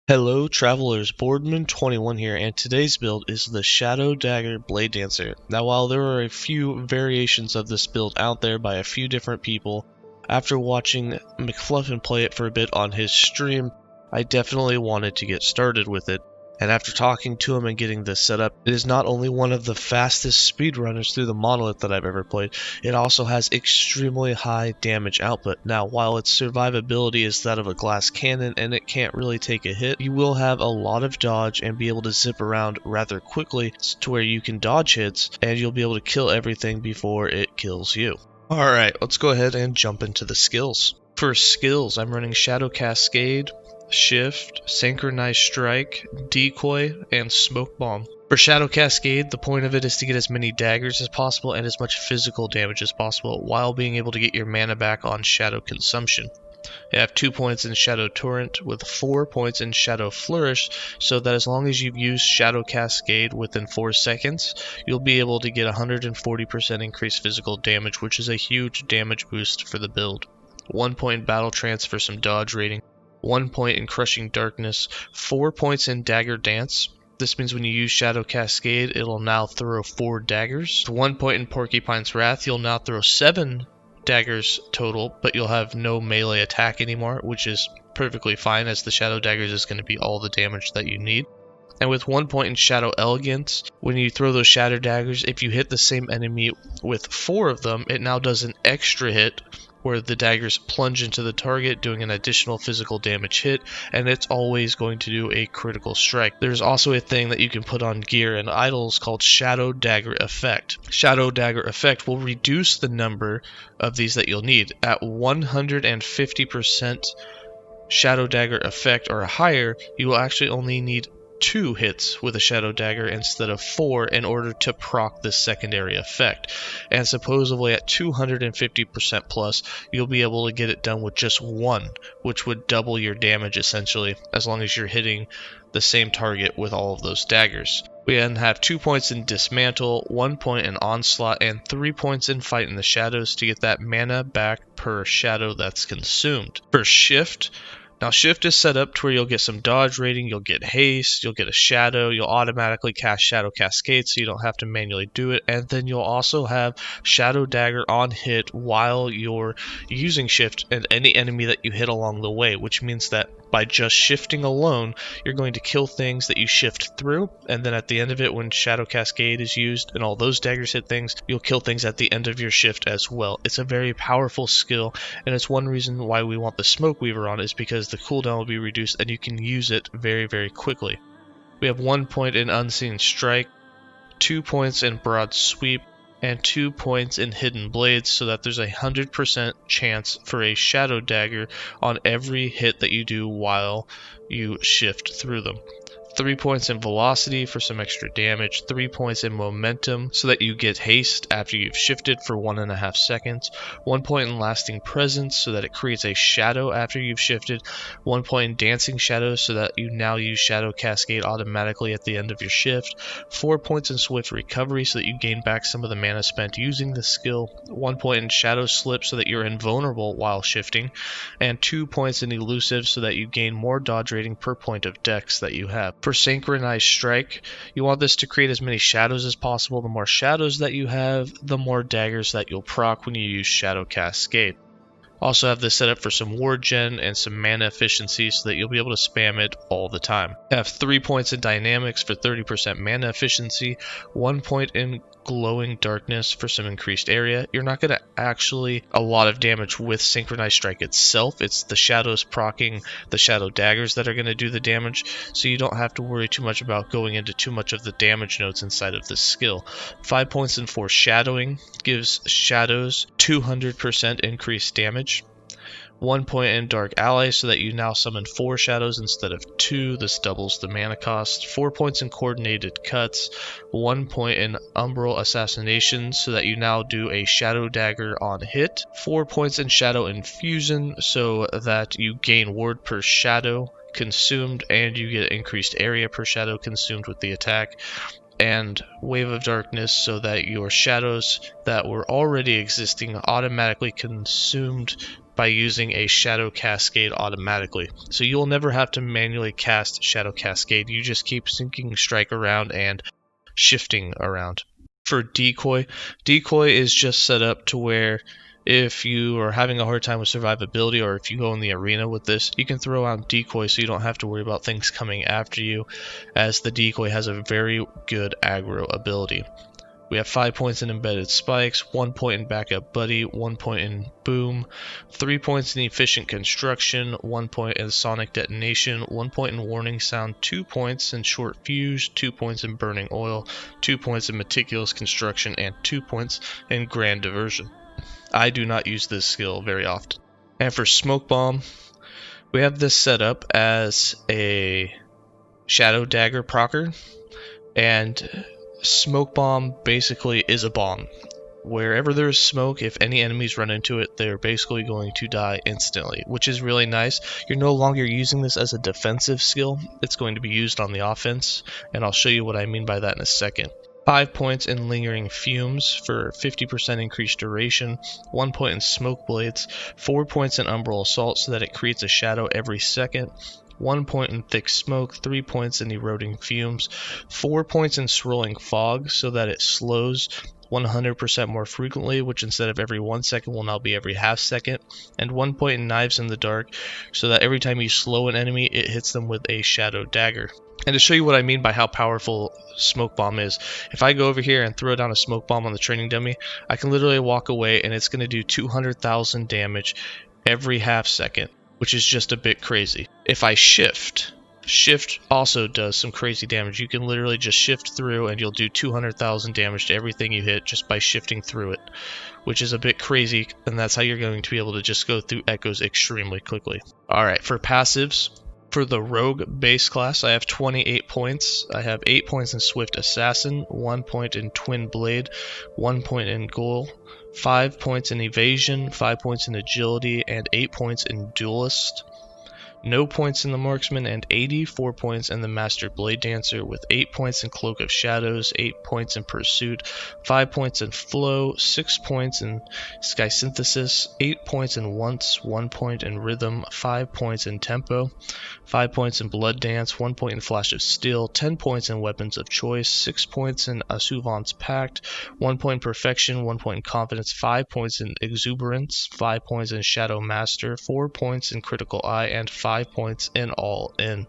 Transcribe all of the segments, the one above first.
Hello travelers, Boardman21 here, and today's build is the Shadow Dagger Bladedancer. Now while there are a few variations of this build out there by a few different people, after watching McFluffin play it for a bit on his stream, I definitely wanted to get started with it. And after talking to him and getting this set up, it is not only one of the fastest speedrunners through the monolith that I've ever played, it also has extremely high damage output. Now, while its survivability is that of a glass cannon and it can't really take a hit, you will have a lot of dodge and be able to zip around rather quickly to where you can dodge hits and you'll be able to kill everything before it kills you. Alright, let's go ahead and jump into the skills. For skills, I'm running Shadow Cascade, Shift, Synchronized Strike, Decoy, and Smoke Bomb. For Shadow Cascade, the point of it is to get as many daggers as possible and as much physical damage as possible while being able to get your mana back on Shadow Consumption. You have 2 points in Shadow Torrent with 4 points in Shadow Flourish, so that as long as you've used Shadow Cascade within 4 seconds, you'll be able to get 140% increased physical damage, which is a huge damage boost for the build. 1 point in Battle Trance for some dodge rating. 1 point in Crushing Darkness, 4 points in Dagger Dance. This means when you use Shadow Cascade, it'll now throw 4 daggers. 1 point in Porcupine's Wrath, you'll now throw 7 daggers total, but you'll have no melee attack anymore, which is perfectly fine as the Shadow Daggers is going to be all the damage that you need. And with 1 point in Shadow Elegance, when you throw those Shadow Daggers, if you hit the same enemy with 4 of them, it now does an extra hit where the daggers plunge into the target, doing an additional physical damage hit, and it's always going to do a critical strike. There's also a thing that you can put on gear and idols called Shadow Dagger Effect. Shadow Dagger Effect will reduce the number of these that you'll need. At 150% Shadow Dagger Effect or higher, you will actually only need 2 hits with a Shadow Dagger instead of 4 in order to proc this secondary effect. And supposedly at 250% plus, you'll be able to get it done with just 1, which would double your damage essentially, as long as you're hitting the same target with all of those daggers. We then have 2 points in Dismantle, 1 point in Onslaught, and 3 points in Fight in the Shadows to get that mana back per shadow that's consumed. For Shift, now Shift is set up to where you'll get some dodge rating, you'll get haste, you'll get a shadow, you'll automatically cast Shadow Cascade so you don't have to manually do it, and then you'll also have Shadow Dagger on hit while you're using Shift and any enemy that you hit along the way, which means that by just shifting alone, you're going to kill things that you shift through, and then at the end of it, when Shadow Cascade is used and all those daggers hit things, you'll kill things at the end of your shift as well. It's a very powerful skill, and it's one reason why we want the Smoke Weaver on, is because the cooldown will be reduced and you can use it very, very quickly. We have 1 point in Unseen Strike, 2 points in Broad Sweep, and 2 points in Hidden Blades, so that there's a 100% chance for a Shadow Dagger on every hit that you do while you shift through them. 3 points in Velocity for some extra damage, 3 points in Momentum so that you get haste after you've shifted for 1.5 seconds, 1 point in Lasting Presence so that it creates a shadow after you've shifted, 1 point in Dancing Shadows so that you now use Shadow Cascade automatically at the end of your shift, 4 points in Swift Recovery so that you gain back some of the mana spent using the skill, 1 point in Shadow Slip so that you're invulnerable while shifting, and 2 points in Elusive so that you gain more dodge rating per point of dex that you have. For Synchronized Strike, you want this to create as many shadows as possible. The more shadows that you have, the more daggers that you'll proc when you use Shadow Cascade. Also have this set up for some ward gen and some mana efficiency so that you'll be able to spam it all the time. Have 3 points in Dynamics for 30% mana efficiency, 1 point in Glowing Darkness for some increased area. You're not going to actually a lot of damage with Synchronized Strike itself. It's the shadows proccing the Shadow Daggers that are going to do the damage, so you don't have to worry too much about going into too much of the damage nodes inside of this skill. 5 points in Foreshadowing gives shadows 200% increased damage. 1 point in Dark Ally so that you now summon 4 shadows instead of 2. This doubles the mana cost. 4 points in Coordinated Cuts. 1 point in Umbral Assassination so that you now do a Shadow Dagger on hit. 4 points in Shadow Infusion so that you gain ward per shadow consumed and you get increased area per shadow consumed with the attack. And Wave of Darkness so that your shadows that were already existing automatically consumed by using a Shadow Cascade automatically. So you'll never have to manually cast Shadow Cascade, you just keep syncing Strike around and shifting around. For Decoy, Decoy is just set up to where if you are having a hard time with survivability, or if you go in the arena with this, you can throw out Decoy so you don't have to worry about things coming after you, as the Decoy has a very good aggro ability. We have 5 points in Embedded Spikes, 1 point in Backup Buddy, 1 point in Boom, 3 points in Efficient Construction, 1 point in Sonic Detonation, 1 point in Warning Sound, 2 points in Short Fuse, 2 points in Burning Oil, 2 points in Meticulous Construction, and 2 points in Grand Diversion. I do not use this skill very often. And for Smoke Bomb, we have this set up as a Shadow Dagger procer, and Smoke Bomb basically is a bomb. Wherever there's smoke, if any enemies run into it, they're basically going to die instantly, which is really nice. You're no longer using this as a defensive skill, it's going to be used on the offense, and I'll show you what I mean by that in a second. 5 points in Lingering Fumes for 50% increased duration, 1 point in Smoke Blades, 4 points in Umbral Assault so that it creates a shadow every second, 1 point in Thick Smoke, 3 points in Eroding Fumes, 4 points in Swirling Fog so that it slows 100% more frequently, which instead of every 1 second will now be every half second, and 1 point in Knives in the Dark so that every time you slow an enemy, it hits them with a Shadow Dagger. And to show you what I mean by how powerful Smoke Bomb is, if I go over here and throw down a Smoke Bomb on the training dummy, I can literally walk away and it's going to do 200,000 damage every half second, which is just a bit crazy. If I shift also does some crazy damage. You can literally just shift through and you'll do 200,000 damage to everything you hit just by shifting through it, which is a bit crazy, and that's how you're going to be able to just go through echoes extremely quickly. Alright, for passives, for the Rogue base class, I have 28 points. I have 8 points in Swift Assassin, 1 point in Twin Blade, 1 point in Ghoul, 5 points in Evasion, 5 points in Agility, and 8 points in Duelist. No points in the Marksman, and 84 points in the Master Bladedancer, with 8 points in Cloak of Shadows, 8 points in Pursuit, 5 points in Flow, 6 points in Sky Synthesis, 8 points in Once, 1 point in Rhythm, 5 points in Tempo, 5 points in Blood Dance, 1 point in Flash of Steel, 10 points in Weapons of Choice, 6 points in Asuvant's Pact, 1 point in Perfection, 1 point in Confidence, 5 points in Exuberance, 5 points in Shadow Master, 4 points in Critical Eye, and 5 points in All In.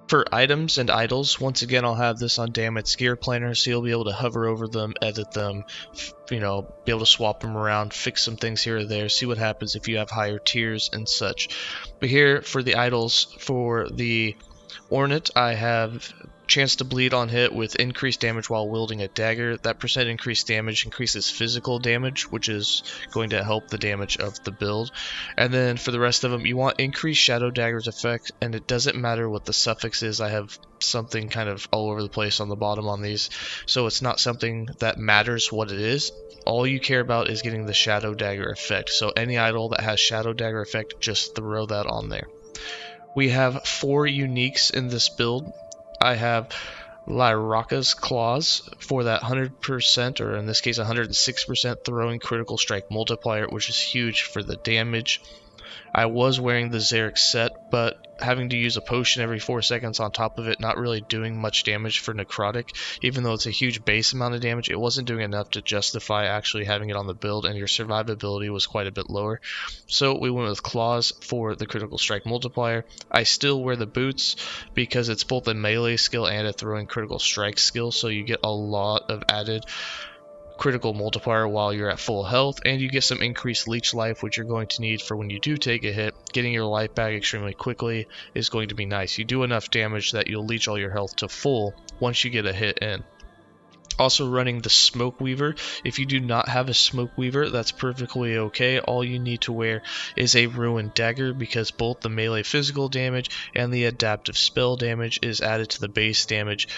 For items and idols, once again I'll have this on Damit's Gear Planner, so you'll be able to hover over them, edit them, be able to swap them around, fix some things here or there, see what happens if you have higher tiers and such. But here for the idols, for the Ornate, I have chance to bleed on hit with increased damage while wielding a dagger. That percent increased damage increases physical damage, which is going to help the damage of the build. And then for the rest of them, you want increased Shadow Dagger's effect, and it doesn't matter what the suffix is. I have something kind of all over the place on the bottom on these, so it's not something that matters what it is. All you care about is getting the Shadow Dagger effect. So any idol that has Shadow Dagger effect, just throw that on there. We have 4 uniques in this build. I have Lyraka's Claws for that 100%, or in this case 106% throwing critical strike multiplier, which is huge for the damage. I was wearing the Xeric set, but having to use a potion every 4 seconds on top of it, not really doing much damage for necrotic. Even though it's a huge base amount of damage, it wasn't doing enough to justify actually having it on the build, and your survivability was quite a bit lower. So we went with Claws for the critical strike multiplier. I still wear the boots because it's both a melee skill and a throwing critical strike skill, so you get a lot of added critical multiplier while you're at full health, and you get some increased leech life, which you're going to need for when you do take a hit. Getting your life back extremely quickly is going to be nice. You do enough damage that you'll leech all your health to full once you get a hit in. Also running the Smoke Weaver. If you do not have a Smoke Weaver, that's perfectly okay. All you need to wear is a Ruined Dagger, because both the melee physical damage and the adaptive spell damage is added to the base damage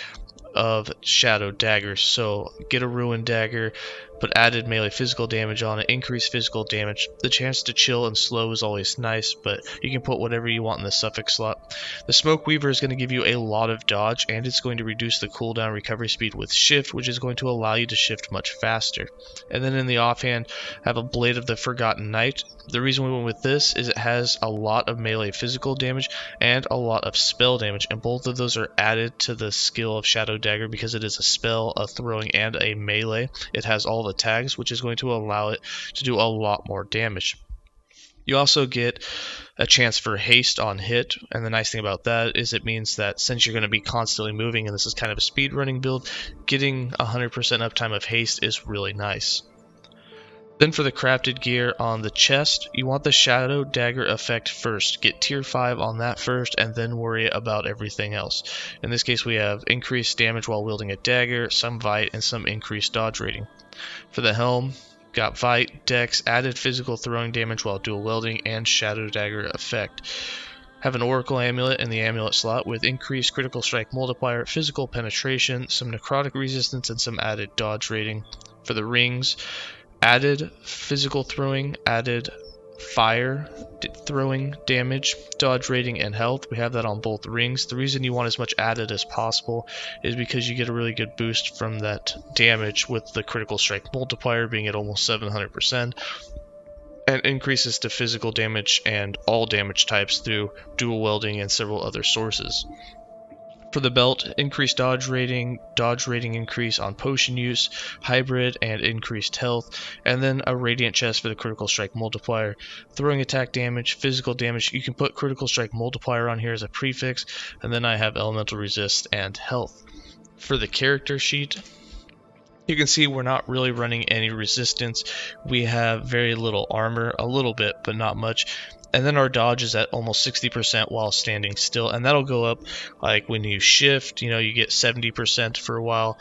of Shadow Daggers. So get a Ruin Dagger, put added melee physical damage on it, increased physical damage. The chance to chill and slow is always nice, but you can put whatever you want in the suffix slot. The Smoke Weaver is going to give you a lot of dodge, and it's going to reduce the cooldown recovery speed with shift, which is going to allow you to shift much faster. And then in the offhand, have a Blade of the Forgotten Knight. The reason we went with this is it has a lot of melee physical damage and a lot of spell damage, and both of those are added to the skill of Shadow Dagger because it is a spell, a throwing, and a melee. It has all the tags, which is going to allow it to do a lot more damage. You also get a chance for haste on hit, and the nice thing about that is it means that since you're going to be constantly moving, and this is kind of a speed running build, getting 100% uptime of haste is really nice. Then for the crafted gear on the chest, you want the Shadow Dagger effect first. Get tier 5 on that first and then worry about everything else. In this case we have increased damage while wielding a dagger, some Vite, and some increased dodge rating. For the helm, got Vite, Dex, added physical throwing damage while dual wielding, and Shadow Dagger effect. Have an Oracle Amulet in the Amulet slot with increased critical strike multiplier, physical penetration, some necrotic resistance, and some added dodge rating. For the rings, added physical throwing, added fire throwing damage, dodge rating, and health. We have that on both rings. The reason you want as much added as possible is because you get a really good boost from that damage with the critical strike multiplier being at almost 700%, and increases to physical damage and all damage types through dual wielding and several other sources. For the belt, increased dodge rating increase on potion use, hybrid, and increased health, and then a radiant chest for the critical strike multiplier. Throwing attack damage, physical damage, you can put critical strike multiplier on here as a prefix, and then I have elemental resist and health. For the character sheet, you can see we're not really running any resistance. We have very little armor, a little bit, but not much. And then our dodge is at almost 60% while standing still, and that'll go up like when you shift, you get 70% for a while.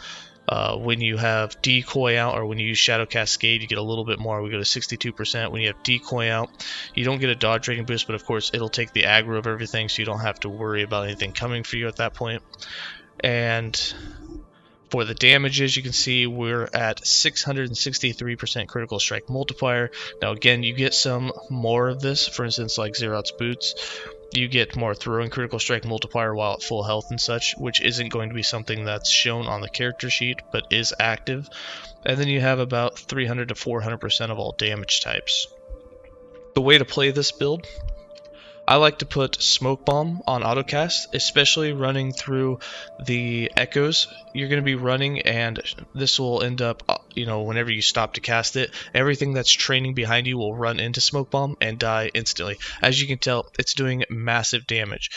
When you have Decoy out, or when you use Shadow Cascade, you get a little bit more. We go to 62%. When you have Decoy out, you don't get a dodge rating boost, but of course it'll take the aggro of everything, so you don't have to worry about anything coming for you at that point. And for the damages, you can see we're at 663% critical strike multiplier. Now again, you get some more of this, for instance like Xerath's boots. You get more throwing critical strike multiplier while at full health and such, which isn't going to be something that's shown on the character sheet, but is active. And then you have about 300 to 400% of all damage types. The way to play this build, I like to put Smoke Bomb on autocast, especially running through the echoes. You're going to be running, and this will end up, whenever you stop to cast it, everything that's training behind you will run into Smoke Bomb and die instantly. As you can tell, it's doing massive damage.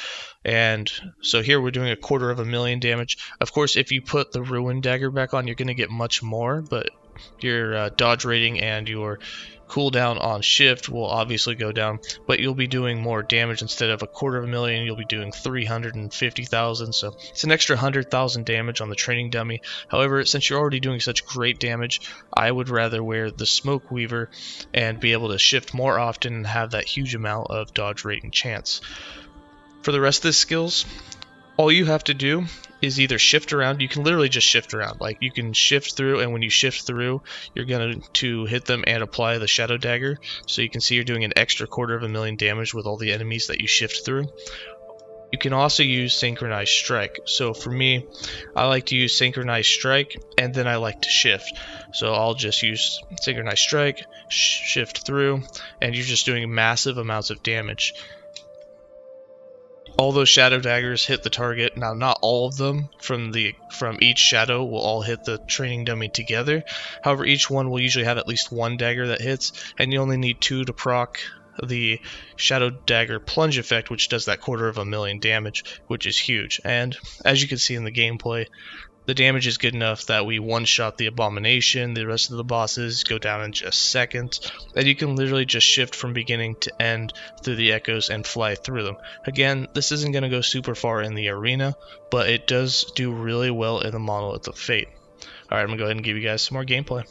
And so here we're doing 250,000 damage. Of course, if you put the Ruin Dagger back on, you're going to get much more, but your dodge rating and your cooldown on shift will obviously go down, but you'll be doing more damage. Instead of 250,000, you'll be doing 350,000, so it's an extra 100,000 damage on the training dummy. However, since you're already doing such great damage, I would rather wear the Smoke Weaver and be able to shift more often and have that huge amount of dodge rating chance. For the rest of the skills, all you have to do is either shift around. You can literally just shift around. Like, you can shift through, and when you shift through, you're going to hit them and apply the Shadow Dagger. So you can see you're doing an extra 250,000 damage with all the enemies that you shift through. You can also use Synchronized Strike. So for me, I like to use Synchronized Strike, and then I like to shift. So I'll just use Synchronized Strike, shift through, and you're just doing massive amounts of damage. All those Shadow Daggers hit the target. Now, not all of them from each shadow will all hit the training dummy together. However, each one will usually have at least one dagger that hits, and you only need 2 to proc the Shadow Dagger plunge effect, which does that 250,000 damage, which is huge. And as you can see in the gameplay, the damage is good enough that we one-shot the Abomination. The rest of the bosses go down in just seconds, and you can literally just shift from beginning to end through the echoes and fly through them. Again, this isn't going to go super far in the arena, but it does do really well in the Monolith of Fate. Alright, I'm going to go ahead and give you guys some more gameplay.